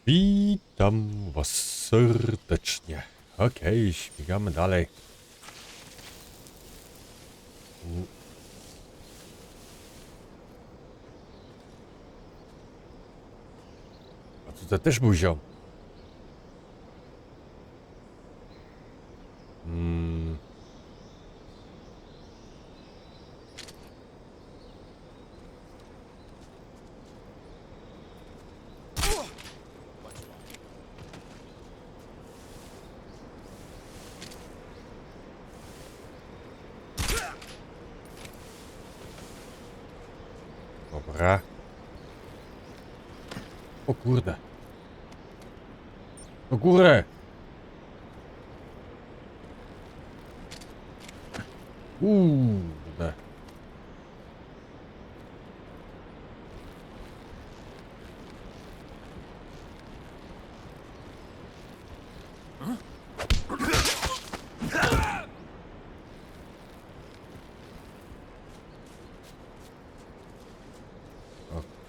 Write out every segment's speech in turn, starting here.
Witam was serdecznie. Okej, śmigamy dalej. A tutaj też był ziom. Dobra. O kurde. Do górę. Kurde.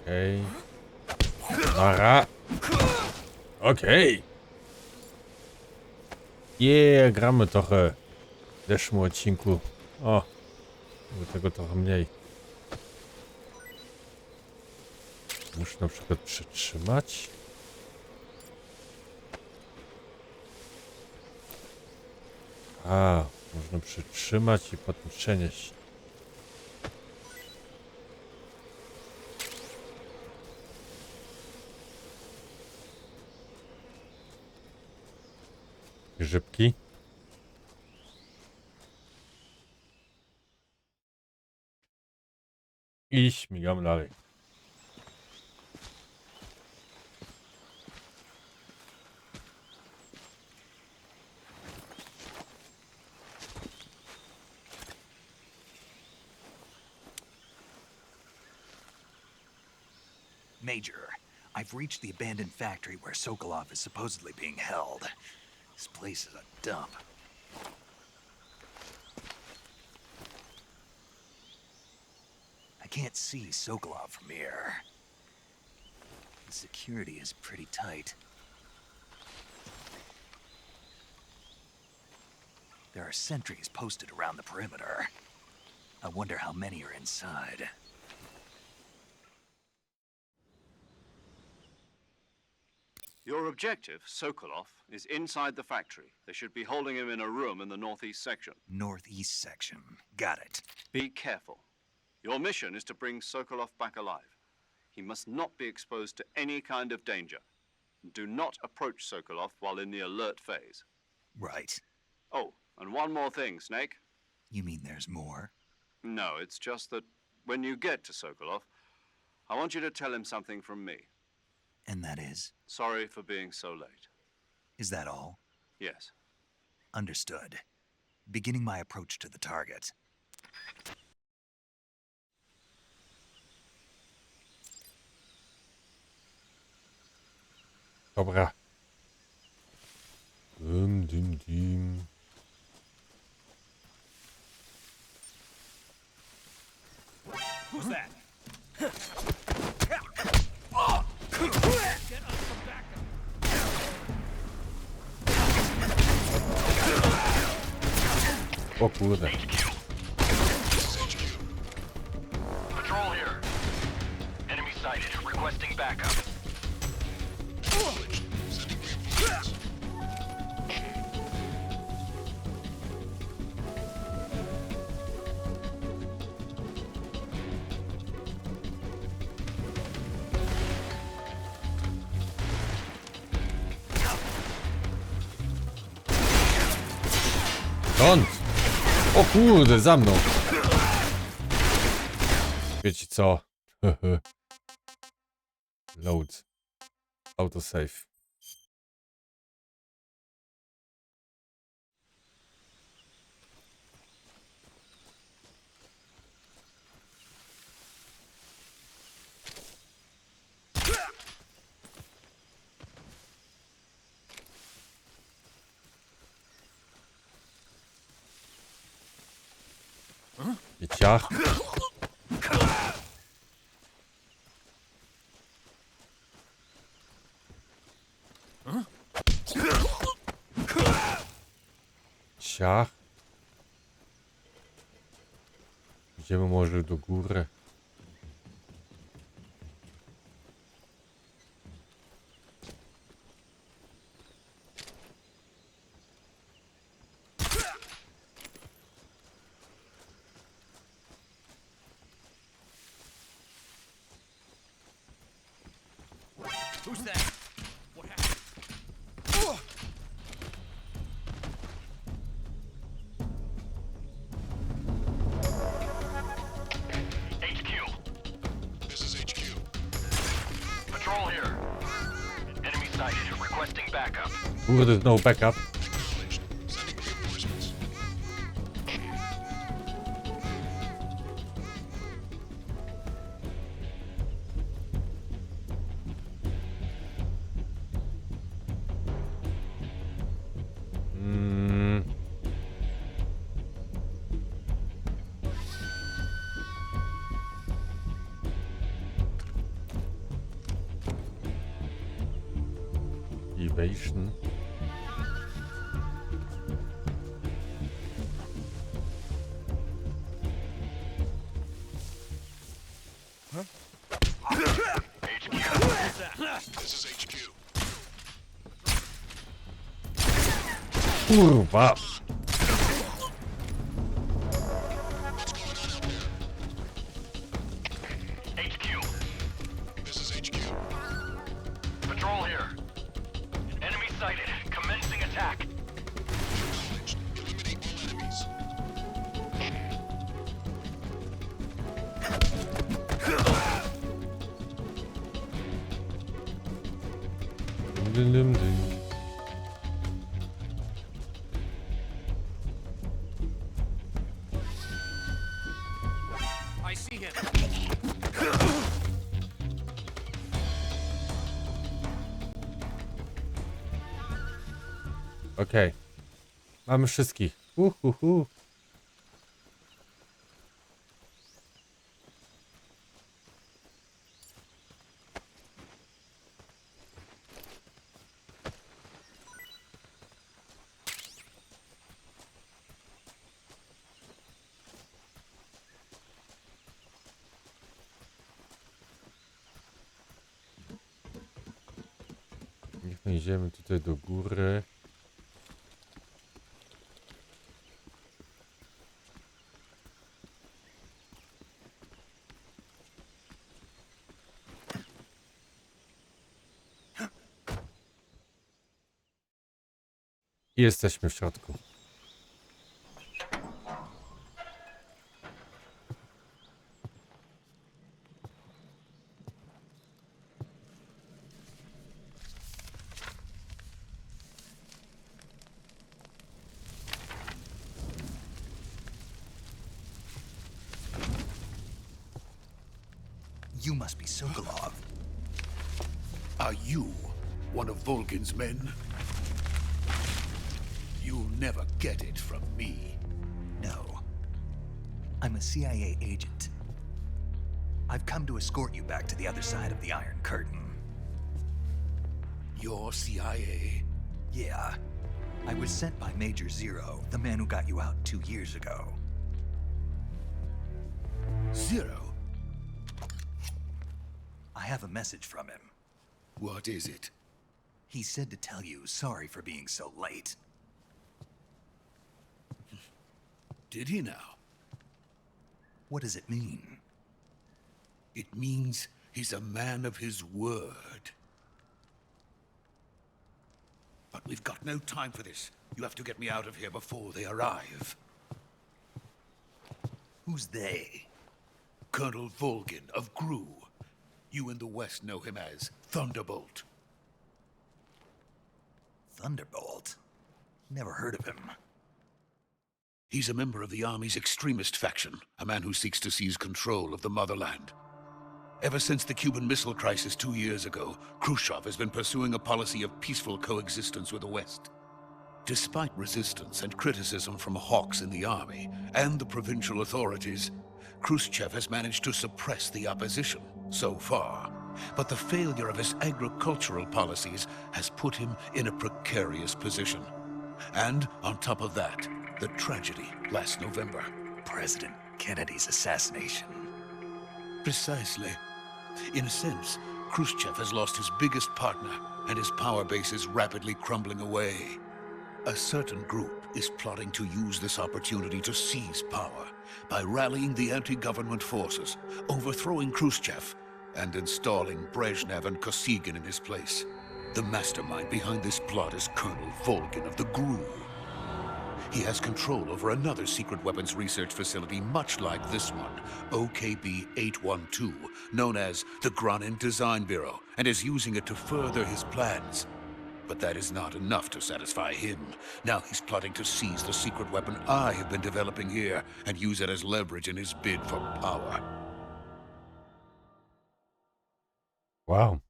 Okej. Dobra. Okej. Gramy trochę w zeszłym odcinku. O, do tego trochę mniej. Muszę na przykład przytrzymać. A, można przytrzymać i potem przenieść. Grzybki. I śmigamy dalej. Major, I've reached the abandoned factory where Sokolov is supposedly being held. This place is a dump. I can't see Sokolov from here. The security is pretty tight. There are sentries posted around the perimeter. I wonder how many are inside. Your objective, Sokolov, is inside the factory. They should be holding him in a room in the northeast section. Northeast section. Got it. Be careful. Your mission is to bring Sokolov back alive. He must not be exposed to any kind of danger. Do not approach Sokolov while in the alert phase. Right. Oh, and one more thing, Snake. You mean there's more? No, it's just that when you get to Sokolov, I want you to tell him something from me. And that is? Sorry for being so late. Is that all? Yes. Understood. Beginning my approach to the target. Dobra. Dim. Who's that? O kurde. Patrol here. Enemy sighted. Requesting backup. Stąd! O kurde, za mną! Wiecie co? Load. Autosave. Ciach. Ciach. Idziemy może do góry. Who's that? What happened? HQ. This is HQ. Patrol here. Enemy sighted. Requesting backup. Kurde, no backup. Acknowledged. Sending reinforcements. Evasion. This is HQ. Kurwa. HQ. This is HQ. Patrol here. Enemy sighted. Commencing attack. Acknowledged. Eliminate all enemies. Dym, dym, dym. I see him. Okej. Mamy wszystkich. Uhuhu. Niech my idziemy tutaj do góry. I jesteśmy w środku. You must be Sokolov. Are you one of Volgin's men? You'll never get it from me. No. I'm a CIA agent. I've come to escort you back to the other side of the Iron Curtain. You're CIA? Yeah. I was sent by Major Zero, the man who got you out 2 years ago. Zero? I have a message from him. What is it? He said to tell you sorry for being so late. Did he now? What does it mean? It means he's a man of his word. But we've got no time for this. You have to get me out of here before they arrive. Who's they? Colonel Volgin of Gru. You in the West know him as Thunderbolt. Thunderbolt? Never heard of him. He's a member of the Army's extremist faction, a man who seeks to seize control of the motherland. Ever since the Cuban Missile Crisis 2 years ago, Khrushchev has been pursuing a policy of peaceful coexistence with the West. Despite resistance and criticism from hawks in the army and the provincial authorities, Khrushchev has managed to suppress the opposition, so far. But the failure of his agricultural policies has put him in a precarious position. And on top of that, the tragedy last November. President Kennedy's assassination. Precisely. In a sense, Khrushchev has lost his biggest partner, and his power base is rapidly crumbling away. A certain group is plotting to use this opportunity to seize power by rallying the anti-government forces, overthrowing Khrushchev, and installing Brezhnev and Kosygin in his place. The mastermind behind this plot is Colonel Volgin of the GRU. He has control over another secret weapons research facility much like this one, OKB-812, known as the Granin Design Bureau, and is using it to further his plans. But that is not enough to satisfy him. Now he's plotting to seize the secret weapon I have been developing here and use it as leverage in his bid for power. Wow.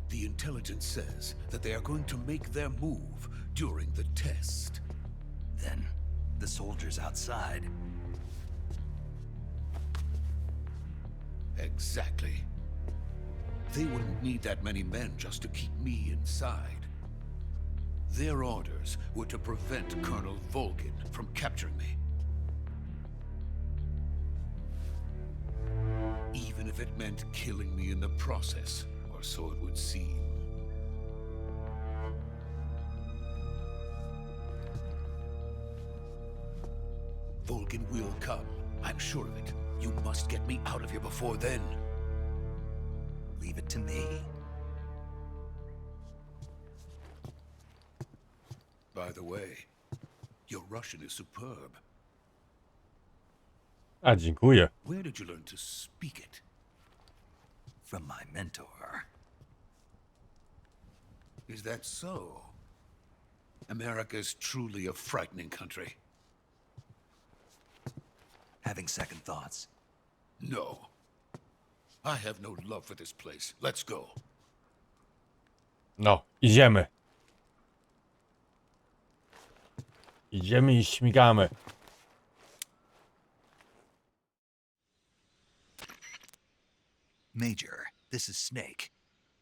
The intelligence says that they are going to make their move during the test. Then, the soldiers outside. Exactly. They wouldn't need that many men just to keep me inside. Their orders were to prevent Colonel Volgin from capturing me. Even if it meant killing me in the process, or so it would seem. Volgin will come. I'm sure of it. You must get me out of here before then. Leave it to me. By the way, your Russian is superb. A, dziękuję. Where did you learn to speak it? From my mentor. Is that so? America is truly a frightening country. Having second thoughts. No. I have no love for this place. Let's go. No, idziemy. Idziemy i śmigamy. Major, this is Snake.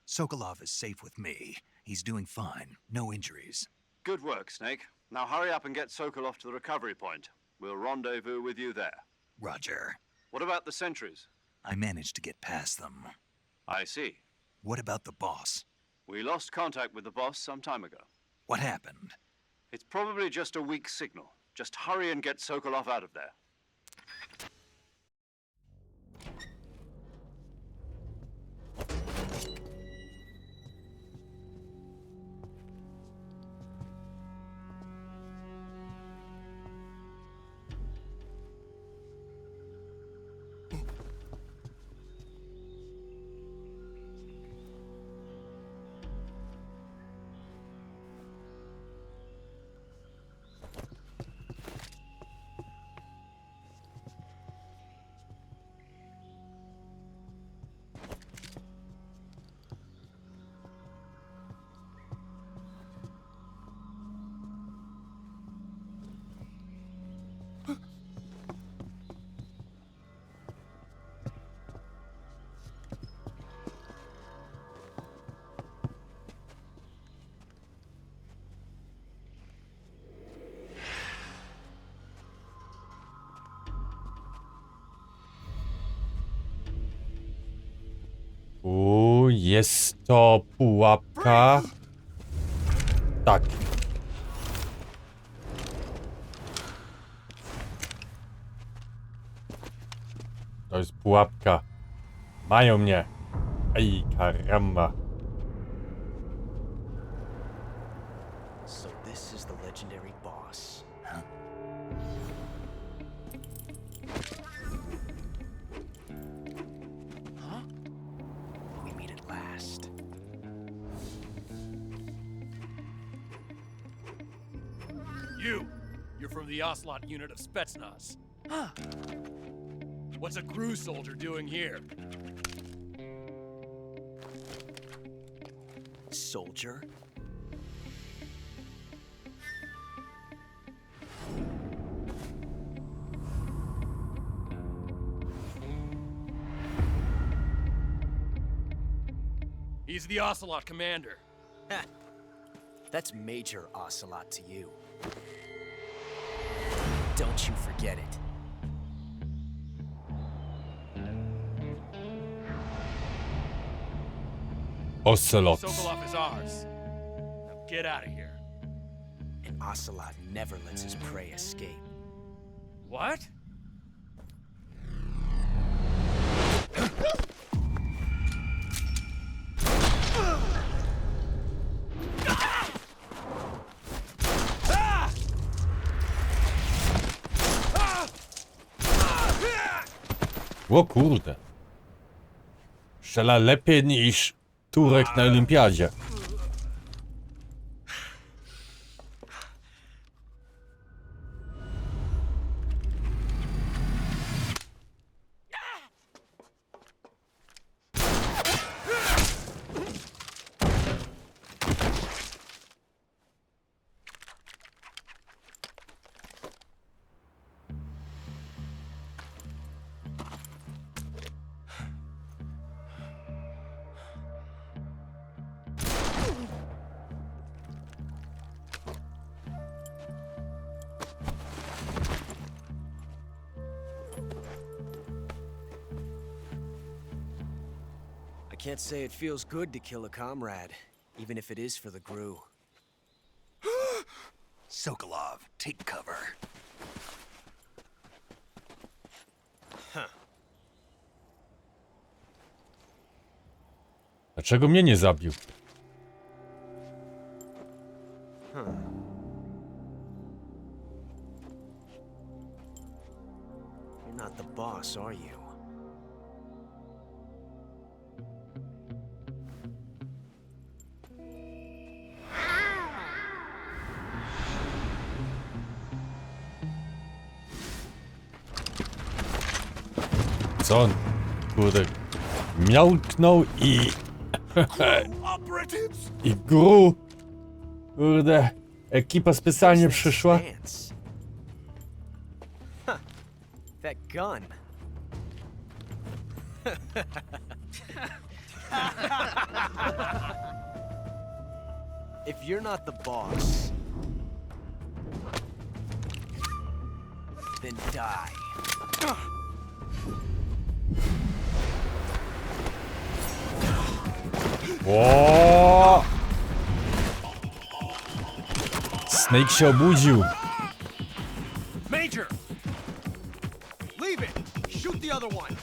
Sokolov is safe with me. He's doing fine. No injuries. Good work, Snake. Now hurry up and get Sokolov to the recovery point. We'll rendezvous with you there. Roger. What about the sentries? I managed to get past them. I see. What about the boss? We lost contact with the boss some time ago. What happened? It's probably just a weak signal. Just hurry and get Sokolov out of there. Jest to pułapka. Tak. To jest pułapka. Mają mnie. Ej, karamba. So this is the legendary boss. Huh? Huh? We meet at last. You're from the Oslot unit of Spetsnaz. Huh. What's a GRU soldier doing here? Soldier? He's the Ocelot commander. That's Major Ocelot to you. Don't you forget it. Ocelot. Sokolov is ours. Now get out of here. And Ocelot never lets his prey escape. What? O kurde. Strzela lepiej niż Turek na olimpiadzie. I can't say it feels good to kill a comrade, even if it is for the Gru. Sokolov, take cover. Dlaczego mnie nie zabił? You're not the boss, are you? Co on? Kurde. Miałknął i... I gru. Kurde. Ekipa specjalnie przyszła. Stance. Huh. That gun. If you're not the boss, then die. O! Snake się obudził. Major! Leave it! Shoot the other one!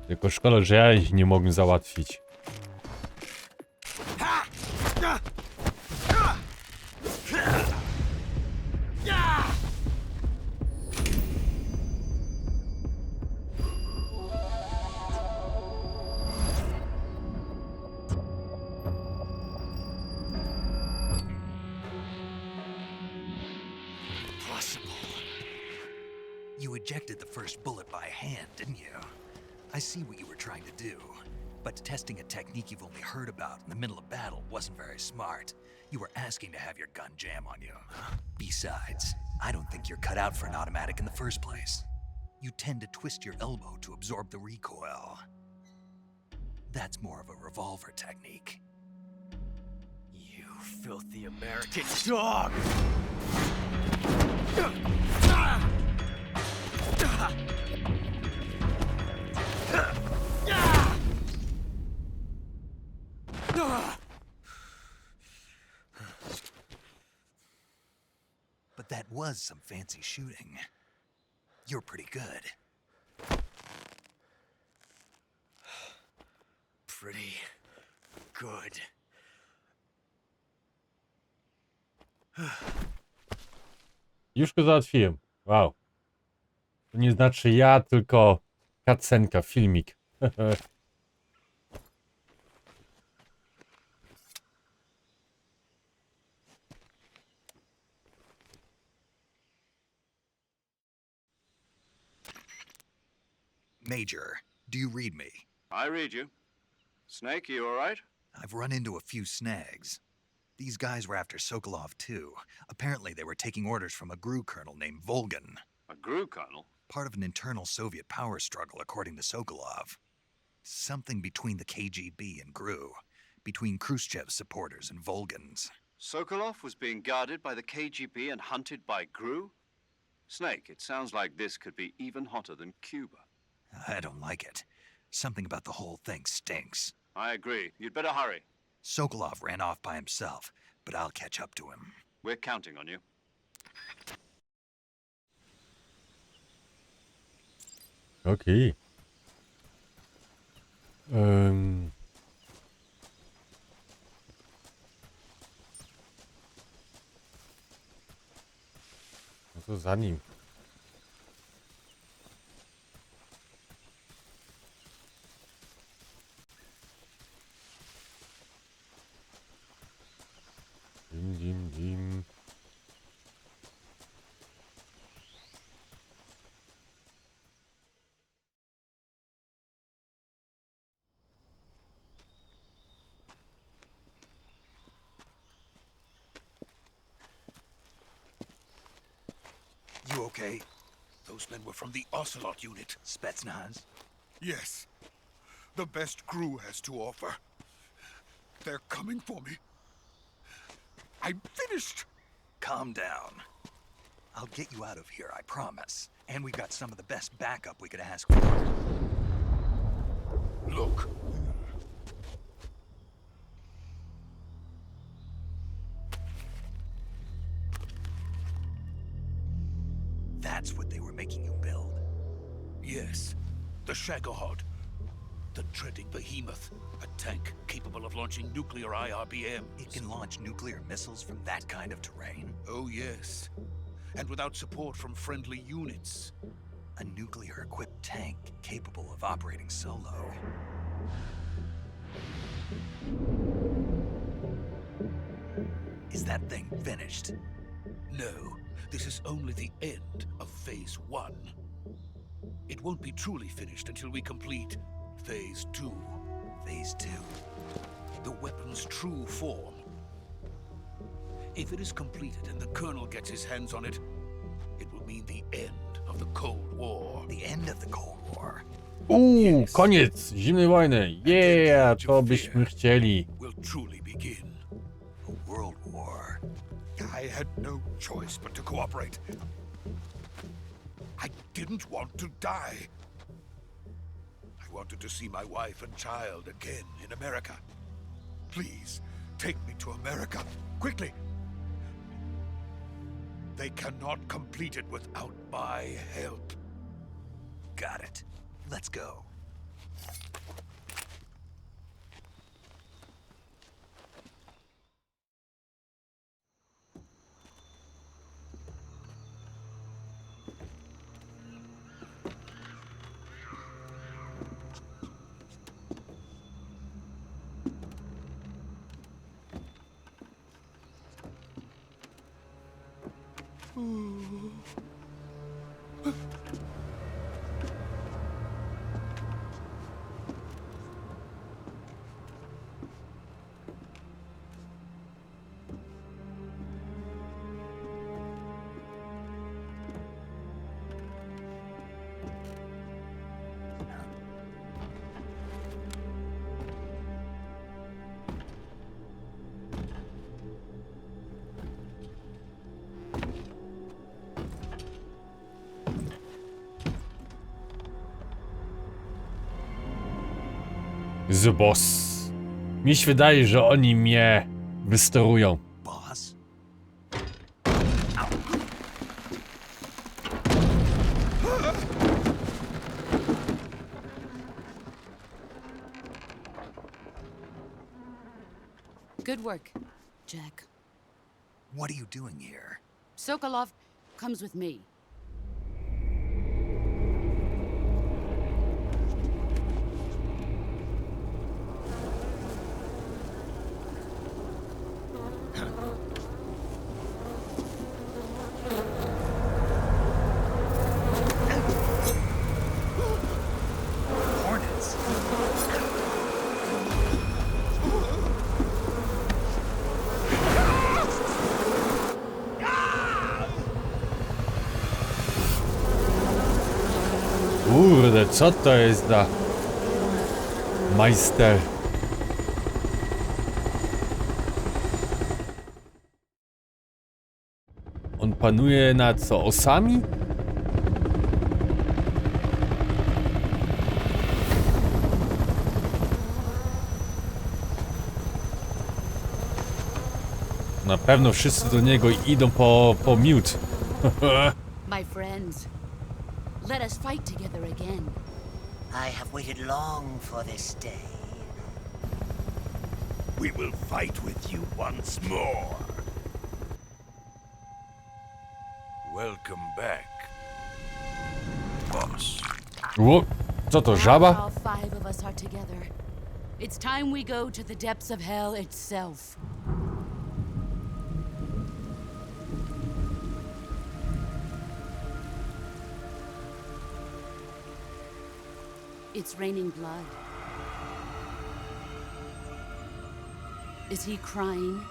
Tylko szkoda, że ja ich nie mogę załatwić. You ejected the first bullet by hand, didn't you? I see what you were trying to do, but testing a technique you've only heard about in the middle of battle wasn't very smart. You were asking to have your gun jam on you. Besides, I don't think you're cut out for an automatic in the first place. You tend to twist your elbow to absorb the recoil. That's more of a revolver technique. You filthy American dog! But that was some fancy shooting. You're pretty good. Pretty good. Już go załatwiłem. Wow. To nie znaczy ja, tylko cutscenka, filmik. Major, do you read me? I read you. Snake, you all right? I've run into a few snags. These guys were after Sokolov too. Apparently they were taking orders from a GRU colonel named Volgan. A GRU colonel? Part of an internal Soviet power struggle, according to Sokolov. Something between the KGB and GRU. Between Khrushchev's supporters and Volgan's. Sokolov was being guarded by the KGB and hunted by GRU? Snake, it sounds like this could be even hotter than Cuba. I don't like it. Something about the whole thing stinks. I agree. You'd better hurry. Sokolov ran off by himself, but I'll catch up to him. We're counting on you. Okej. No to za nim. Dim. You okay? Those men were from the Ocelot unit. Spetsnaz? Yes. The best crew has to offer. They're coming for me. I'm finished. Calm down. I'll get you out of here, I promise. And we've got some of the best backup we could ask for. Look. That's what they were making you build. Yes. The Shagohod. The treading behemoth. A tank capable of launching nuclear IRBMs. It can launch nuclear missiles from that kind of terrain? Oh, yes. And without support from friendly units. A nuclear-equipped tank capable of operating solo. Is that thing finished? No, this is only the end of Phase 1. It won't be truly finished until we complete Phase 2. Phase 2? The weapon's true form. If it is completed and the Colonel gets his hands on it, it will mean the end of the Cold War. The end of the Cold War? Koniec zimnej wojny. Yeah, to byśmy chcieli. Will truly begin. A world war? I had no choice but to cooperate. I didn't want to die. I wanted to see my wife and child again in America. Please, take me to America, quickly. They cannot complete it without my help. Got it. Let's go. The boss. Mi się wydaje, że oni mnie wysterują. Boss? Good work, Jack. What are you doing here? Sokolov, comes with me. Hornets. Kurde, co to jest za majster? On panuje nad co? Osami? Na pewno wszyscy do niego idą po miód. My friends, let us fight together again. I have waited long for this day. We will fight with you once more. Welcome back, boss. Ło, co to, Now żaba? all 5 of us are together. It's time we go to the depths of hell itself. It's raining blood. Is he crying?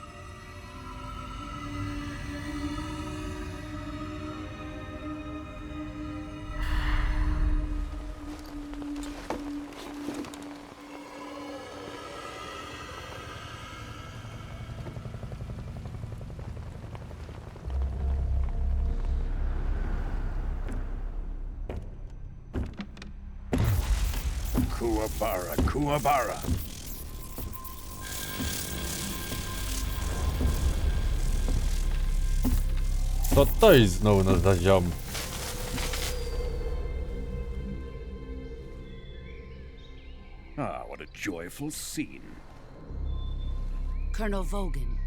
Kuwabara, Kuwabara. Co to jest znowu za ziom? Ah, what a joyful scene. Colonel Vogan.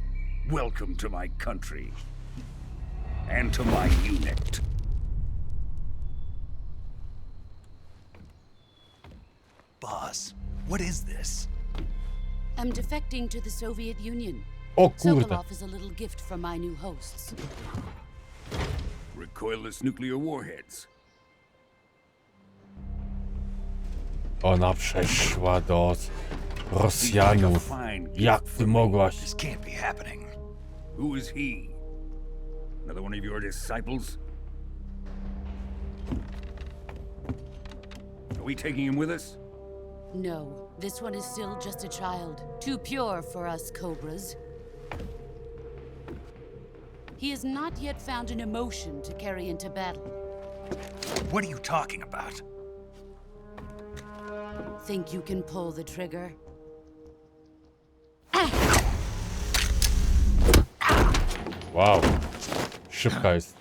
Welcome to my country. And to my unit. Boss, what is this? I'm defecting to the Soviet Union. O kurde. Sokolov is a little gift from my new hosts. Recoilless nuclear warheads. Ona przeszła do Rosjanów. Jak ty mogłaś? This can't be happening. Who is he? Another one of your disciples? Are we taking him with us? No, this one is still just a child. Too pure for us Cobras. He has not yet found an emotion to carry into battle. What are you talking about? Think you can pull the trigger? Wow. Szybka jest.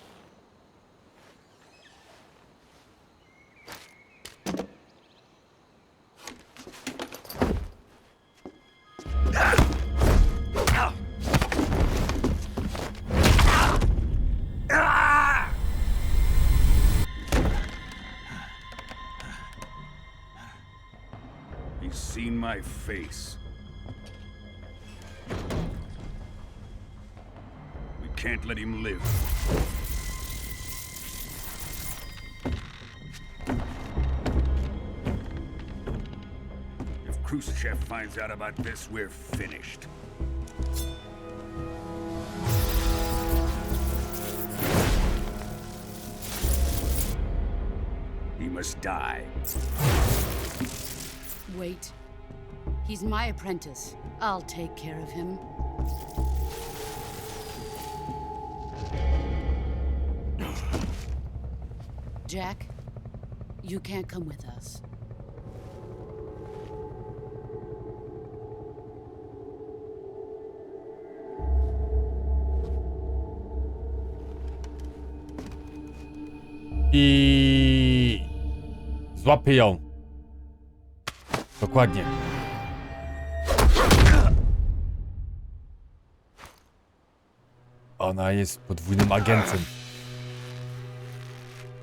He's seen my face. We can't let him live. If Khrushchev finds out about this, we're finished. He must die. Wait. He's my apprentice. I'll take care of him. Jack, you can't come with us. I złapię ją. Dokładnie. Ona jest podwójnym agentem.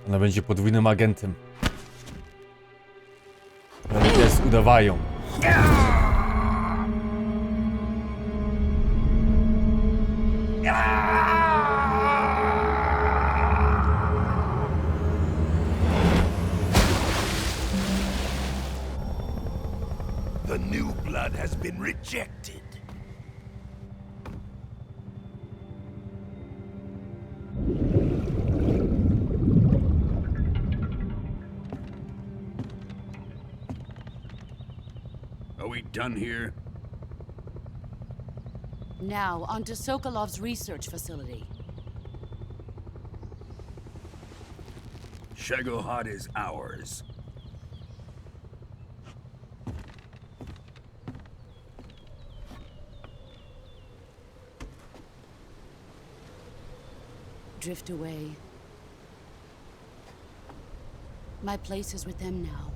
Ona będzie podwójnym agentem. Oni też udawają. The new blood has been rejected. Are we done here? Now, onto Sokolov's research facility. Shagohod is ours. Drift away. My place is with them now.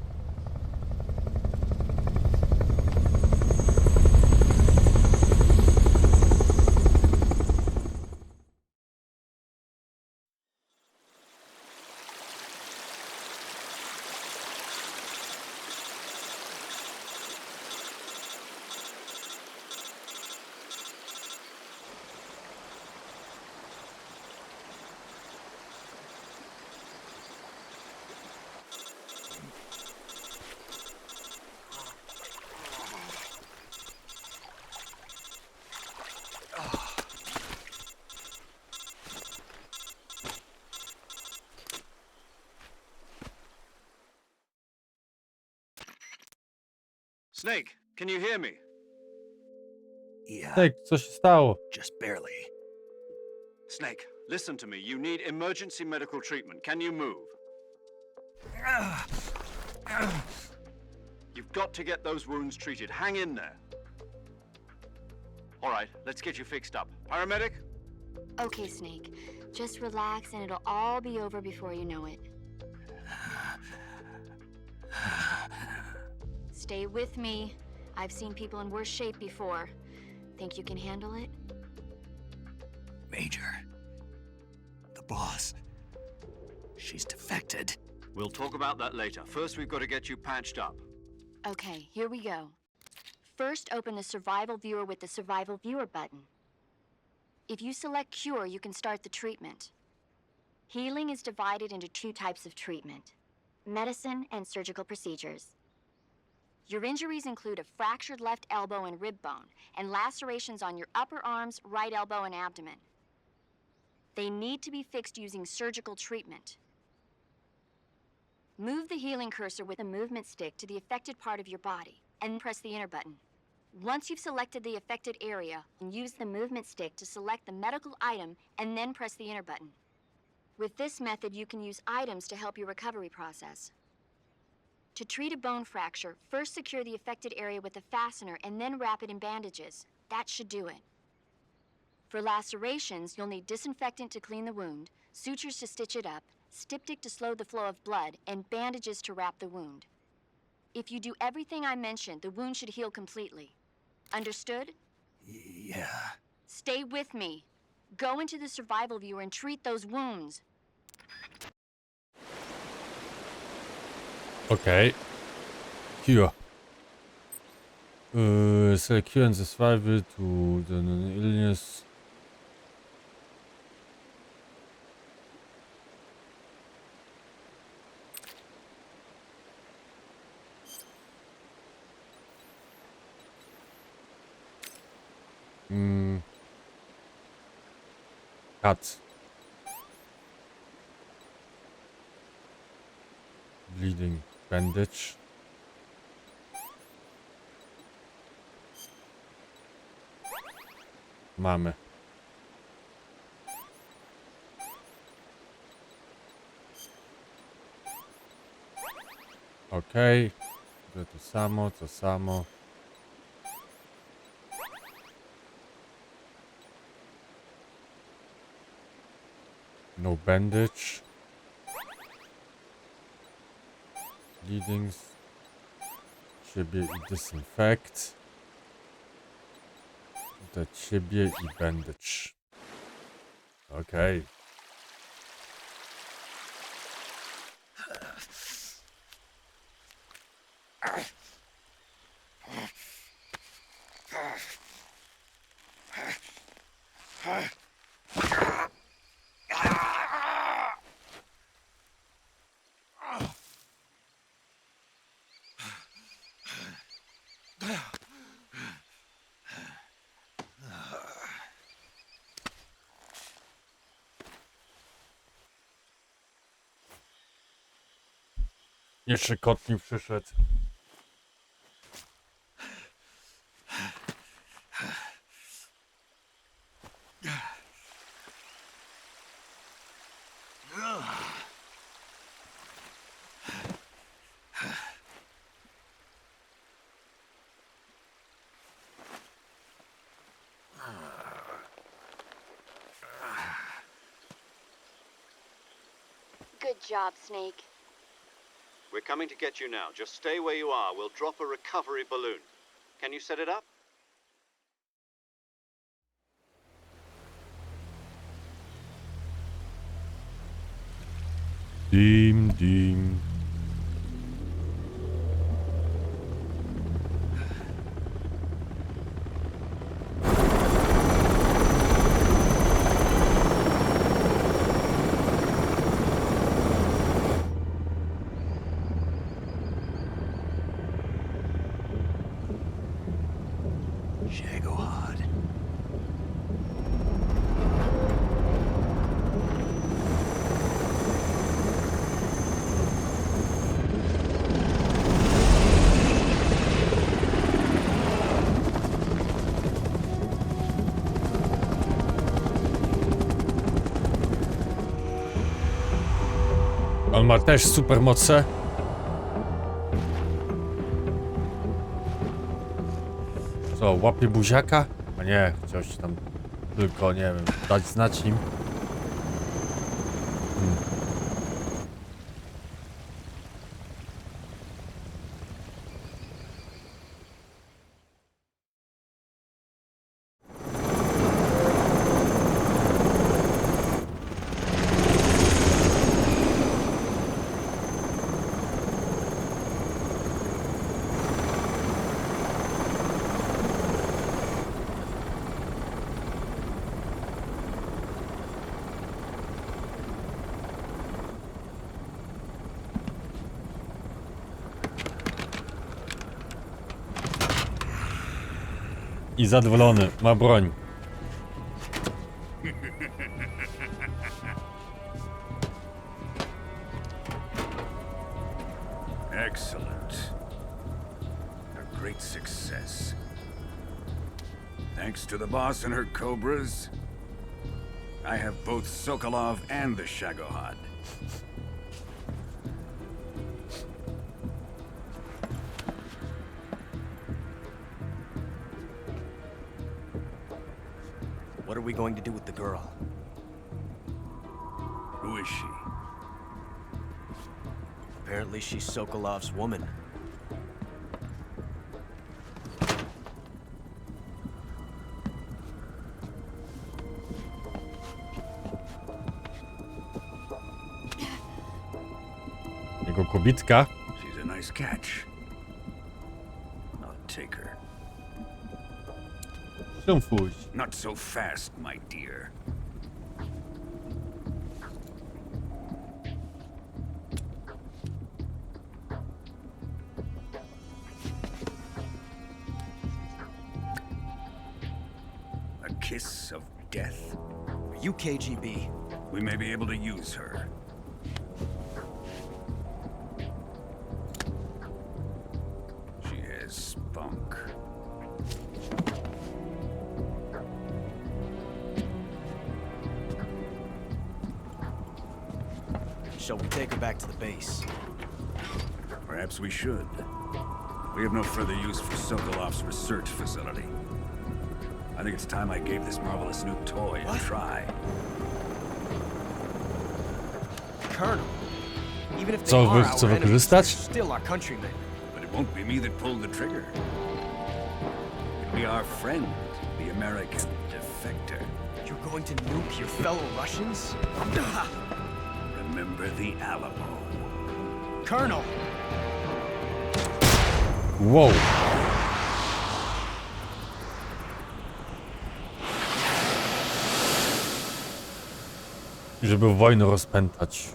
Snake, can you hear me? Yeah, Tak, co się stało? just barely. Snake, listen to me. You need emergency medical treatment. Can you move? You've got to get those wounds treated. Hang in there. All right, let's get you fixed up. Paramedic? Okay, Snake. Just relax and it'll all be over before you know it. Stay with me. I've seen people in worse shape before. Think you can handle it? Major, the boss, she's defected. We'll talk about that later. First, we've got to get you patched up. Okay, here we go. First, open the Survival Viewer with the Survival Viewer button. If you select Cure, you can start the treatment. Healing is divided into two types of treatment: medicine and surgical procedures. Your injuries include a fractured left elbow and rib bone, and lacerations on your upper arms, right elbow, and abdomen. They need to be fixed using surgical treatment. Move the healing cursor with a movement stick to the affected part of your body, and press the enter button. Once you've selected the affected area, use the movement stick to select the medical item, and then press the enter button. With this method, you can use items to help your recovery process. To treat a bone fracture, first secure the affected area with a fastener and then wrap it in bandages. That should do it. For lacerations, you'll need disinfectant to clean the wound, sutures to stitch it up, styptic to slow the flow of blood, and bandages to wrap the wound. If you do everything I mentioned, the wound should heal completely. Understood? Yeah. Stay with me. Go into the Survival Viewer and treat those wounds. Okay. Cure. Select cure and survival to the illness. Cut. Bleeding bandage. Mamy. Okej. To samo, to samo. No bandage. Bleedings. Ciebie i disinfect. Do ciebie i bandage. Okej. Jeszcze kot nie przyszedł. Good job, Snake. We're coming to get you now. Just stay where you are. We'll drop a recovery balloon. Can you set it up? Dim, dim. On ma też super moce. Co, łapie buziaka? A nie, chciał się tam tylko, nie wiem, dać znać nim. I zadowolony, ma broń. Excellent. A great success. Thanks to the boss and her cobras, I have both Sokolov and the Shagohod. What are we going to do with the girl? Who is she? Apparently she's Sokolov's woman. Jego kobitka. She's a nice catch. I'll take her. Not so fast, my dear. A kiss of death? Are you KGB? We may be able to use her. She has spunk. Shall we take her back to the base? Perhaps we should. We have no further use for Sokolov's research facility. I think it's time I gave this marvelous new toy a try. Colonel, even if they are our enemies, they're still our countrymen. But it won't be me that pulled the trigger. It'll be our friend, the American defector. You're going to nuke your fellow Russians? Remember the Alamo. Colonel! Whoa. Żeby wojnę rozpętać.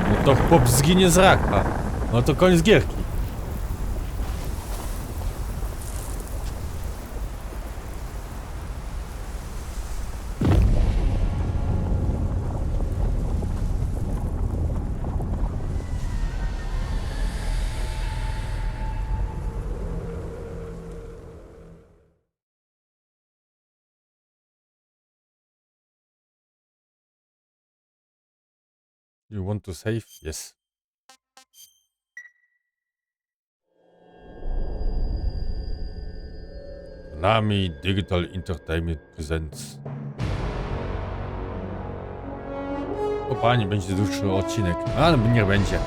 No to chłop zginie z raka. No to koniec gierki. You want to save? Yes. Konami Digital Entertainment Presents. O panie, będzie dłuższy odcinek, ale nie będzie.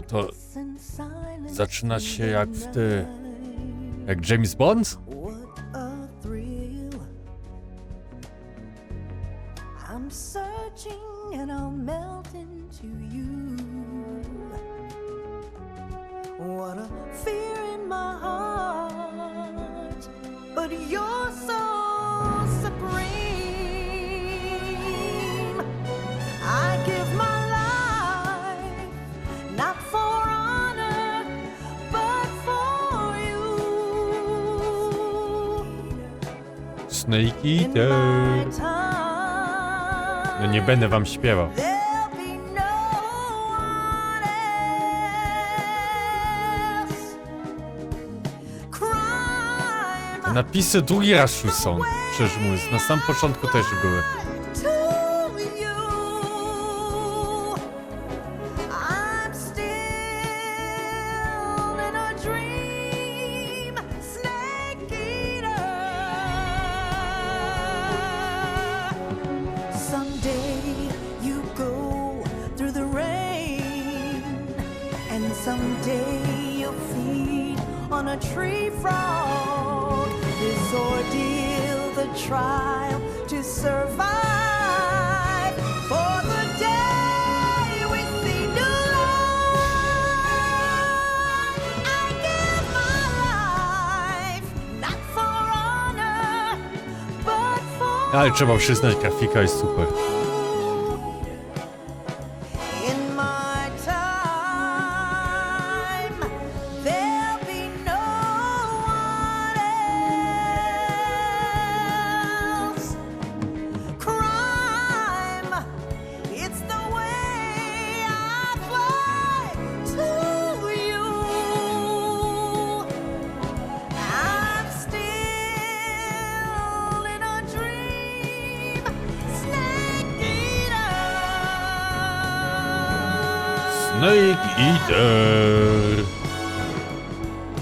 To zaczyna się jak w ty... Jak James Bond? I'm searching and I'll melt into you. What a fear in my heart, but you're so supreme. I give my life, not for honor, but for you. Snake Eater. No nie będę wam śpiewał. Te napisy drugi raz już są, szczerze mówiąc. Na samym początku też były. Someday you'll feed on a tree frog. This ordeal, the trial to survive. For the day we see new life, I give my life, not for honor, but for. Ale trzeba przyznać, grafika jest super. Snake Eater.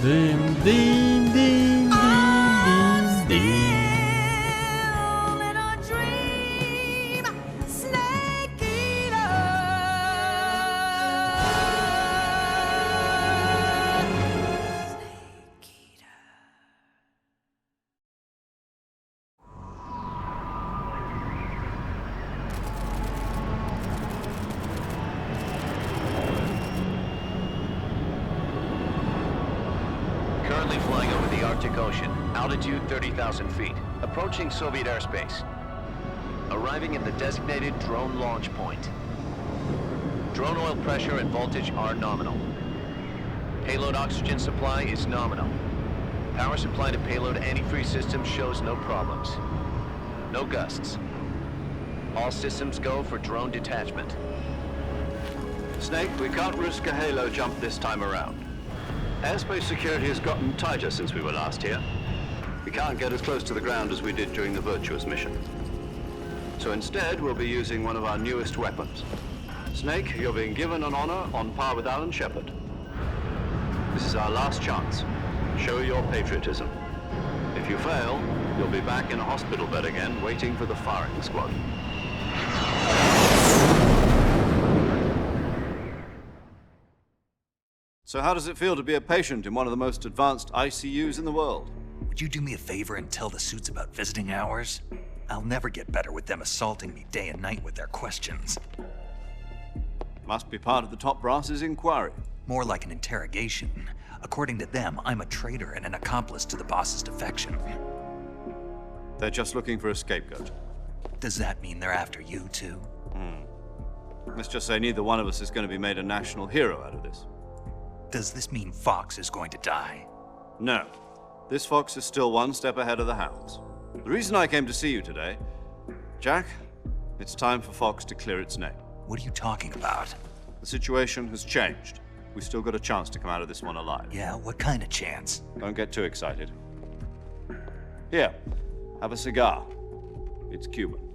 Dim, dim, dim, dim, dim, dim. Currently flying over the Arctic Ocean, altitude 30,000 feet, approaching Soviet airspace. Arriving at the designated drone launch point. Drone oil pressure and voltage are nominal. Payload oxygen supply is nominal. Power supply to payload antifreeze system shows no problems. No gusts. All systems go for drone detachment. Snake, we can't risk a halo jump this time around. Airspace security has gotten tighter since we were last here. We can't get as close to the ground as we did during the Virtuous mission. So instead, we'll be using one of our newest weapons. Snake, you're being given an honor on par with Alan Shepard. This is our last chance. Show your patriotism. If you fail, you'll be back in a hospital bed again, waiting for the firing squad. So how does it feel to be a patient in one of the most advanced ICUs in the world? Would you do me a favor and tell the suits about visiting hours? I'll never get better with them assaulting me day and night with their questions. Must be part of the top brass's inquiry. More like an interrogation. According to them, I'm a traitor and an accomplice to the boss's defection. They're just looking for a scapegoat. Does that mean they're after you, too? Let's just say neither one of us is going to be made a national hero out of this. Does this mean Fox is going to die? No. This fox is still one step ahead of the hounds. The reason I came to see you today, Jack, it's time for Fox to clear its name. What are you talking about? The situation has changed. We've still got a chance to come out of this one alive. Yeah, what kind of chance? Don't get too excited. Here, have a cigar. It's Cuban.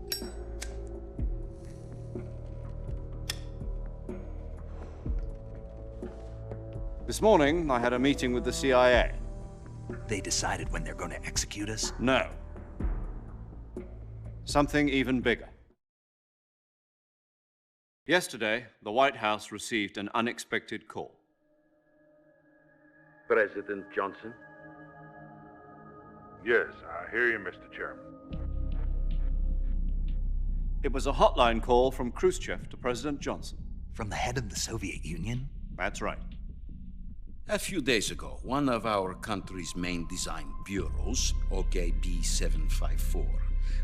This morning, I had a meeting with the CIA. They decided when they're going to execute us? No. Something even bigger. Yesterday, the White House received an unexpected call. President Johnson? Yes, I hear you, Mr. Chairman. It was a hotline call from Khrushchev to President Johnson. From the head of the Soviet Union? That's right. A few days ago, one of our country's main design bureaus, OKB 754,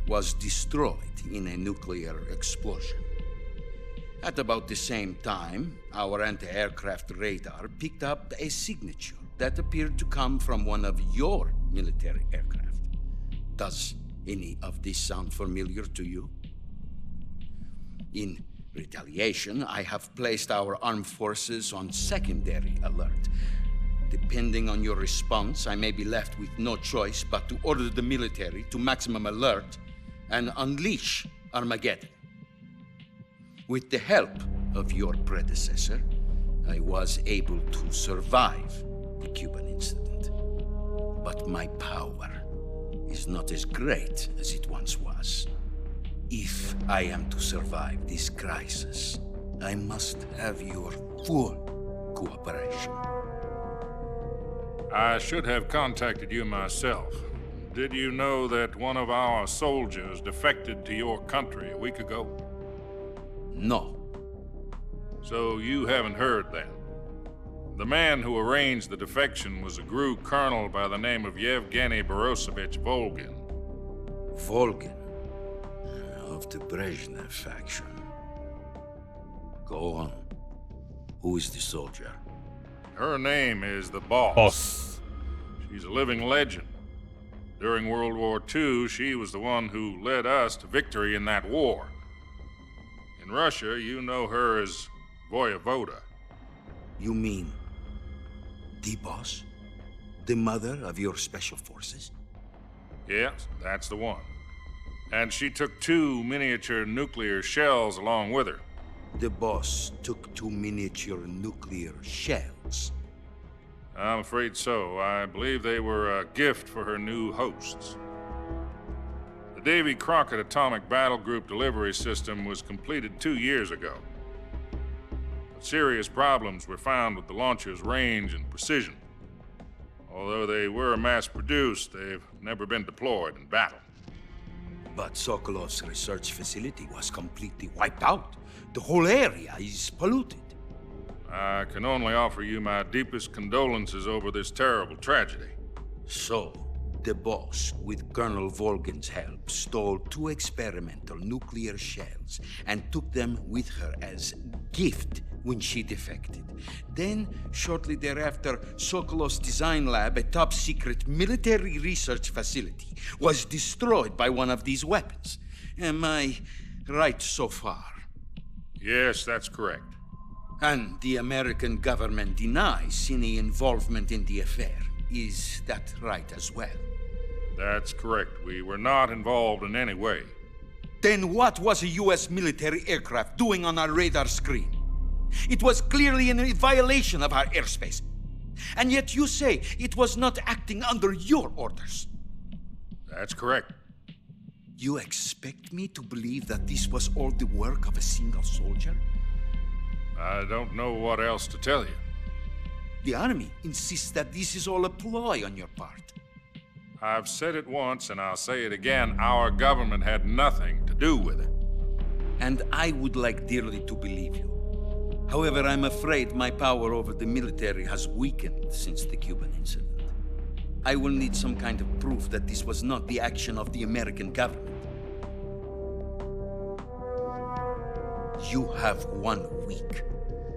was destroyed in a nuclear explosion. At about the same time, our anti-aircraft radar picked up a signature that appeared to come from one of your military aircraft. Does any of this sound familiar to you? In retaliation, I have placed our armed forces on secondary alert. Depending on your response, I may be left with no choice but to order the military to maximum alert and unleash Armageddon. With the help of your predecessor, I was able to survive the Cuban incident. But my power is not as great as it once was. If I am to survive this crisis, I must have your full cooperation. I should have contacted you myself. Did you know that one of our soldiers defected to your country a week ago? No. So you haven't heard then. The man who arranged the defection was a GRU colonel by the name of Yevgeny Borisovich Volgin. Volgin? Of the Brezhnev faction. Go on. Who is the soldier? Her name is the Boss. She's a living legend. During World War II, she was the one who led us to victory in that war. In Russia, you know her as Voyevoda. You mean the Boss? The mother of your special forces? Yes, that's the one. And she took 2 miniature nuclear shells along with her. The Boss took 2 miniature nuclear shells? I'm afraid so. I believe they were a gift for her new hosts. The Davy Crockett Atomic Battle Group delivery system was completed 2 years ago. But serious problems were found with the launcher's range and precision. Although they were mass-produced, they've never been deployed in battle. But Sokolov's research facility was completely wiped out. The whole area is polluted. I can only offer you my deepest condolences over this terrible tragedy. So, the Boss, with Colonel Volgin's help, stole 2 experimental nuclear shells and took them with her as gift when she defected. Then, shortly thereafter, Sokolov's design lab, a top-secret military research facility, was destroyed by one of these weapons. Am I right so far? Yes, that's correct. And the American government denies any involvement in the affair. Is that right as well? That's correct. We were not involved in any way. Then what was a U.S. military aircraft doing on our radar screen? It was clearly in violation of our airspace. And yet you say it was not acting under your orders. That's correct. You expect me to believe that this was all the work of a single soldier? I don't know what else to tell you. The army insists that this is all a ploy on your part. I've said it once and I'll say it again. Our government had nothing to do with it. And I would like dearly to believe you. However, I'm afraid my power over the military has weakened since the Cuban incident. I will need some kind of proof that this was not the action of the American government. You have 1 week.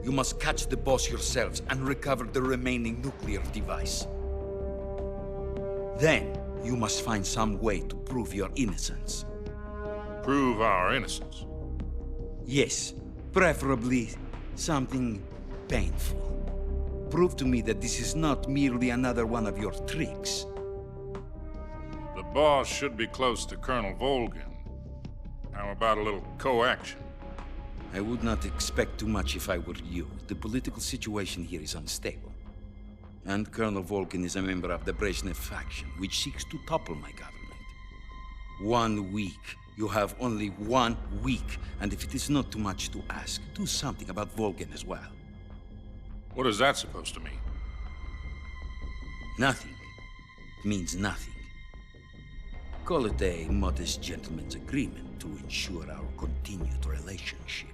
You must catch the boss yourselves and recover the remaining nuclear device. Then, you must find some way to prove your innocence. Prove our innocence? Yes, preferably something painful. Prove to me that this is not merely another one of your tricks. The boss should be close to Colonel Volgin. How about a little co-action? I would not expect too much if I were you. The political situation here is unstable. And Colonel Volgin is a member of the Brezhnev faction, which seeks to topple my government. 1 week. You have only 1 week. And if it is not too much to ask, do something about Volgin as well. What is that supposed to mean? Nothing. It means nothing. Call it a modest gentleman's agreement to ensure our continued relationship.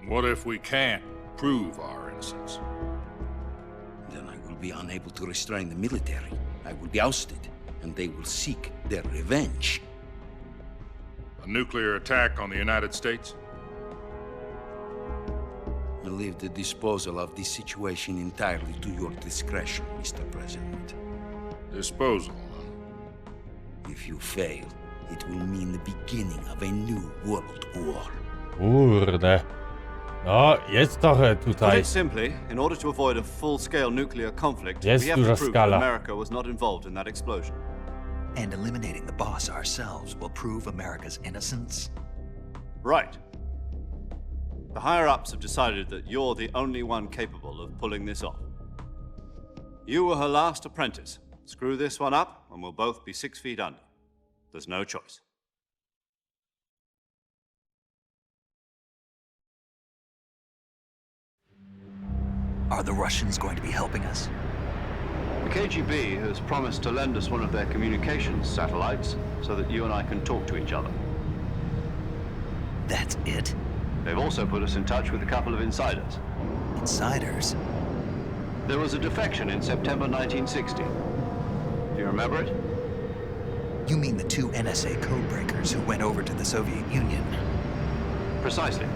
What if we can't prove our innocence? Then I will be unable to restrain the military. I will be ousted, and they will seek their revenge. A nuclear attack on the United States? I leave the disposal of this situation entirely to your discretion, Mr. President. Disposal? If you fail, it will mean the beginning of a new world war. Kurde. No, jest trochę Put tutaj. it simply, in order to avoid a full-scale nuclear conflict, Jest we have duża to prove skala. that America was not involved in that explosion. And eliminating the boss ourselves will prove America's innocence? Right. The higher-ups have decided that you're the only one capable of pulling this off. You were her last apprentice. Screw this one up, and we'll both be 6 feet under. There's no choice. Are the Russians going to be helping us? The KGB has promised to lend us one of their communications satellites so that you and I can talk to each other. That's it? They've also put us in touch with a couple of insiders. Insiders? There was a defection in September 1960. Do you remember it? You mean the 2 NSA codebreakers who went over to the Soviet Union? Precisely.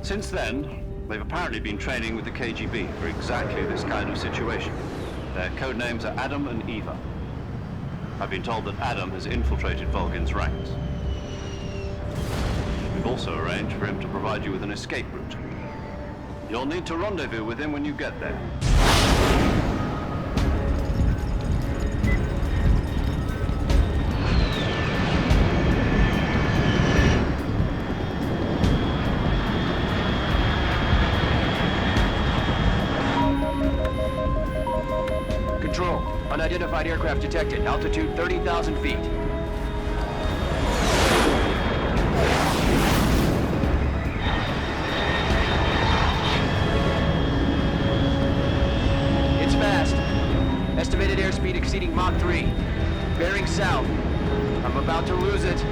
Since then, they've apparently been training with the KGB for exactly this kind of situation. Their code names are Adam and Eva. I've been told that Adam has infiltrated Volgin's ranks. We've also arranged for him to provide you with an escape route. You'll need to rendezvous with him when you get there. Control, unidentified aircraft detected, altitude 30,000 feet. It's fast. Estimated airspeed exceeding Mach 3. Bearing south. I'm about to lose it.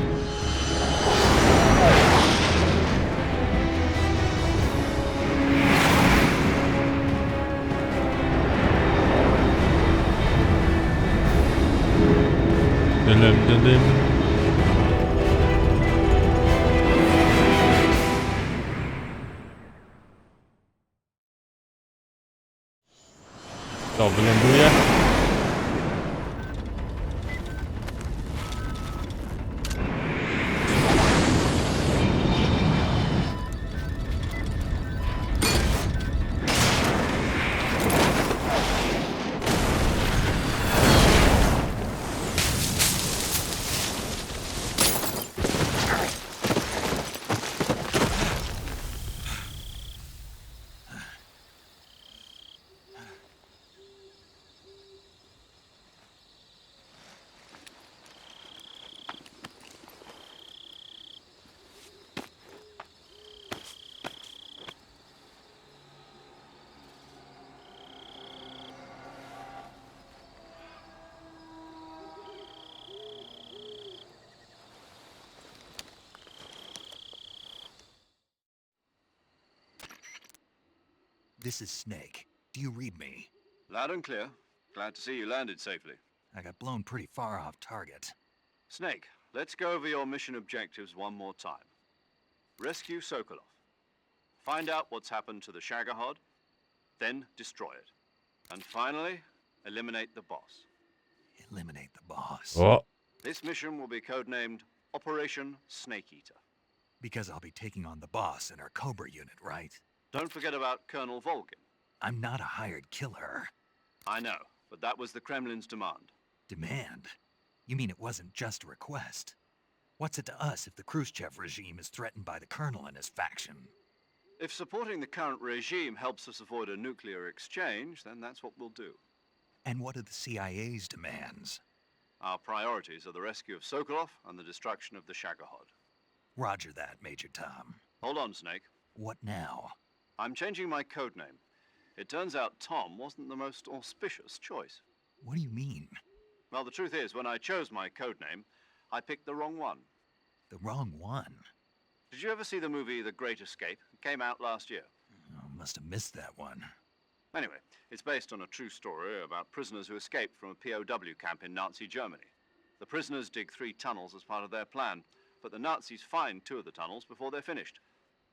Dym. To wyląduje. This is Snake. Do you read me? Loud and clear. Glad to see you landed safely. I got blown pretty far off target. Snake, let's go over your mission objectives one more time. Rescue Sokolov. Find out what's happened to the Shagohod, then destroy it. And finally, eliminate the boss. Eliminate the boss? O, This mission will be codenamed Operation Snake Eater. Because I'll be taking on the boss in our Cobra unit, right? Don't forget about Colonel Volgin. I'm not a hired killer. I know, but that was the Kremlin's demand. Demand? You mean it wasn't just a request? What's it to us if the Khrushchev regime is threatened by the Colonel and his faction? If supporting the current regime helps us avoid a nuclear exchange, then that's what we'll do. And what are the CIA's demands? Our priorities are the rescue of Sokolov and the destruction of the Shagohod. Roger that, Major Tom. Hold on, Snake. What now? I'm changing my codename. It turns out Tom wasn't the most auspicious choice. What do you mean? Well, the truth is, when I chose my codename, I picked the wrong one. The wrong one? Did you ever see the movie The Great Escape? It came out last year. Oh, must have missed that one. Anyway, it's based on a true story about prisoners who escaped from a POW camp in Nazi Germany. The prisoners dig 3 tunnels as part of their plan, but the Nazis find 2 of the tunnels before they're finished.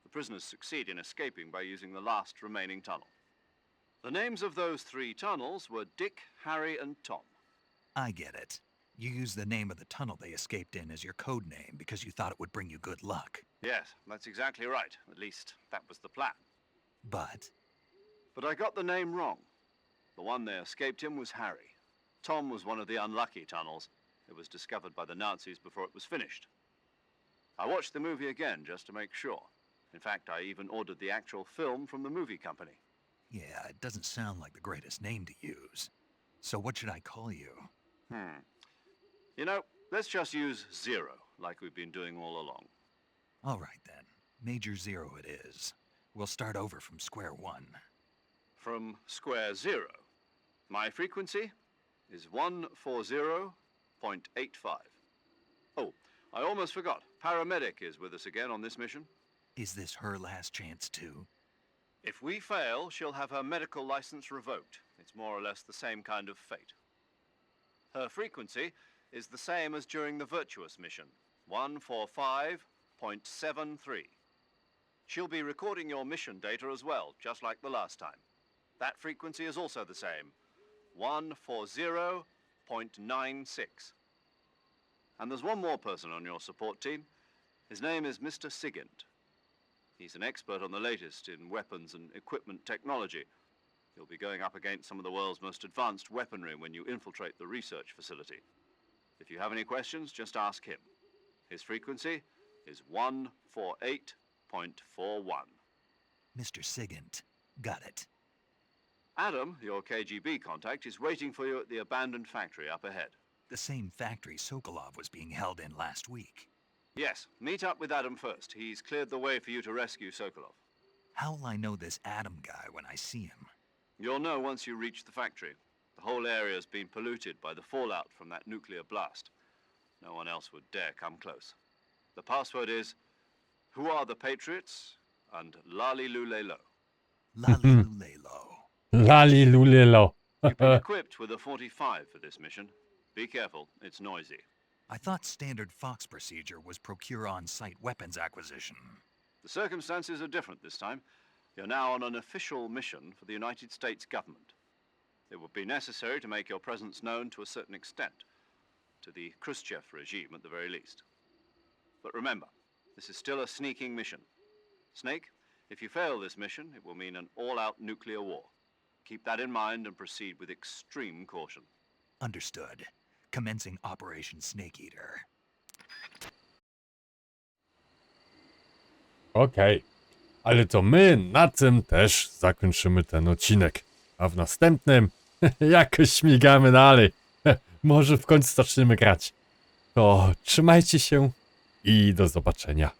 The prisoners succeed in escaping by using the last remaining tunnel. The names of those 3 tunnels were Dick, Harry, and Tom. I get it. You used the name of the tunnel they escaped in as your code name because you thought it would bring you good luck. Yes, that's exactly right. At least, that was the plan. But I got the name wrong. The one they escaped in was Harry. Tom was one of the unlucky tunnels. It was discovered by the Nazis before it was finished. I watched the movie again just to make sure. In fact, I even ordered the actual film from the movie company. yeah, it doesn't sound like the greatest name to use. So what should I call you? You know, let's just use Zero, like we've been doing all along. All right then. Major Zero it is. We'll start over from square one. From square 0. My frequency is 140.85. Oh, I almost forgot. Paramedic is with us again on this mission. Is this her last chance too? If we fail, she'll have her medical license revoked. It's more or less the same kind of fate. Her frequency is the same as during the Virtuous mission, 145.73. She'll be recording your mission data as well, just like the last time. That frequency is also the same, 140.96. And there's one more person on your support team. His name is Mr. Sigint. He's an expert on the latest in weapons and equipment technology. You'll be going up against some of the world's most advanced weaponry when you infiltrate the research facility. If you have any questions, just ask him. His frequency is 148.41. Mr. Sigint. Got it. Adam, your KGB contact, is waiting for you at the abandoned factory up ahead. The same factory Sokolov was being held in last week. Yes, meet up with Adam first. He's cleared the way for you to rescue Sokolov. How will I know this Adam guy when I see him? You'll know once you reach the factory. The whole area's been polluted by the fallout from that nuclear blast. No one else would dare come close. The password is, "Who are the Patriots?" and "Lali Lulelo." Lali Lulelo. Lali Lulelo. You've been equipped with a 45 for this mission. Be careful, it's noisy. I thought standard Fox procedure was procure on-site weapons acquisition. The circumstances are different this time. You're now on an official mission for the United States government. It would be necessary to make your presence known to a certain extent, to the Khrushchev regime at the very least. But remember, this is still a sneaking mission. Snake, if you fail this mission, it will mean an all-out nuclear war. Keep that in mind and proceed with extreme caution. Understood. Commencing Operation Snake Eater. Okej. Ale to my na tym też zakończymy ten odcinek. A w następnym jakoś śmigamy dalej. Może w końcu zaczniemy grać. To trzymajcie się i do zobaczenia.